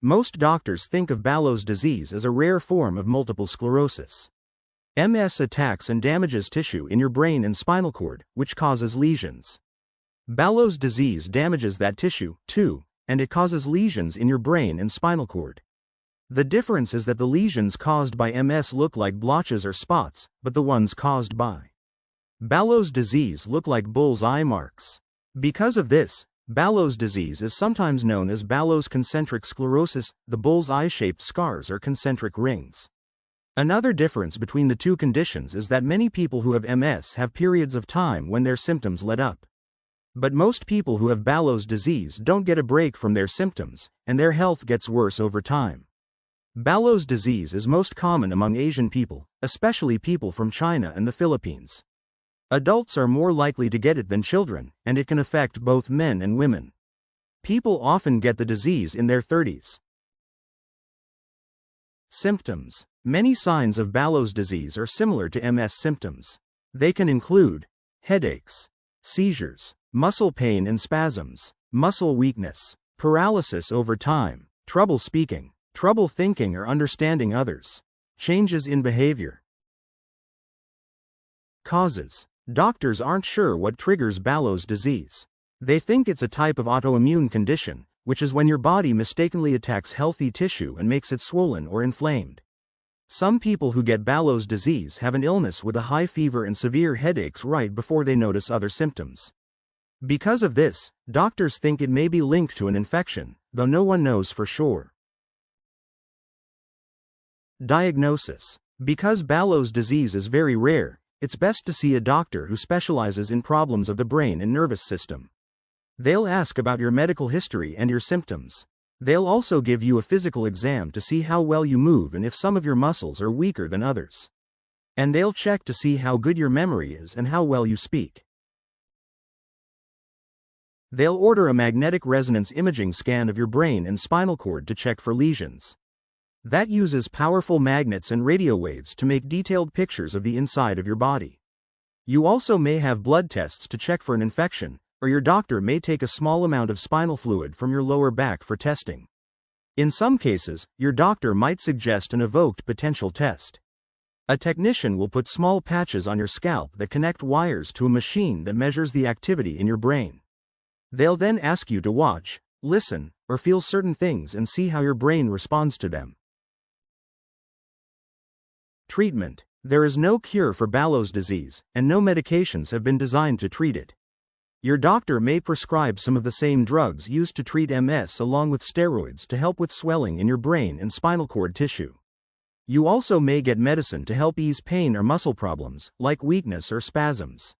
Most doctors think of Balo's disease as a rare form of multiple sclerosis. MS attacks and damages tissue in your brain and spinal cord, which causes lesions. Balo's disease damages that tissue, too, and it causes lesions in your brain and spinal cord. The difference is that the lesions caused by MS look like blotches or spots, but the ones caused by Balo's disease look like bull's eye marks. Because of this, Balo's disease is sometimes known as Balo's concentric sclerosis. The bull's eye-shaped scars are concentric rings. Another difference between the two conditions is that many people who have MS have periods of time when their symptoms let up. But most people who have Balo's disease don't get a break from their symptoms, and their health gets worse over time. Balo's disease is most common among Asian people, especially people from China and the Philippines. Adults are more likely to get it than children, and it can affect both men and women. People often get the disease in their 30s. Symptoms. Many signs of Balo's disease are similar to MS symptoms. They can include headaches, seizures, muscle pain and spasms, muscle weakness, paralysis over time, trouble speaking, trouble thinking or understanding others, changes in behavior. Causes. Doctors aren't sure what triggers Balo's disease. They think it's a type of autoimmune condition, which is when your body mistakenly attacks healthy tissue and makes it swollen or inflamed. Some people who get Balo's disease have an illness with a high fever and severe headaches right before they notice other symptoms. Because of this, doctors think it may be linked to an infection, though no one knows for sure. Diagnosis. Because Balo's disease is very rare, it's best to see a doctor who specializes in problems of the brain and nervous system. They'll ask about your medical history and your symptoms. They'll also give you a physical exam to see how well you move and if some of your muscles are weaker than others. And they'll check to see how good your memory is and how well you speak. They'll order a magnetic resonance imaging scan of your brain and spinal cord to check for lesions. That uses powerful magnets and radio waves to make detailed pictures of the inside of your body. You also may have blood tests to check for an infection, or your doctor may take a small amount of spinal fluid from your lower back for testing. In some cases, your doctor might suggest an evoked potential test. A technician will put small patches on your scalp that connect wires to a machine that measures the activity in your brain. They'll then ask you to watch, listen, or feel certain things and see how your brain responds to them. Treatment. There is no cure for Balo's disease, and no medications have been designed to treat it. Your doctor may prescribe some of the same drugs used to treat MS along with steroids to help with swelling in your brain and spinal cord tissue. You also may get medicine to help ease pain or muscle problems, like weakness or spasms.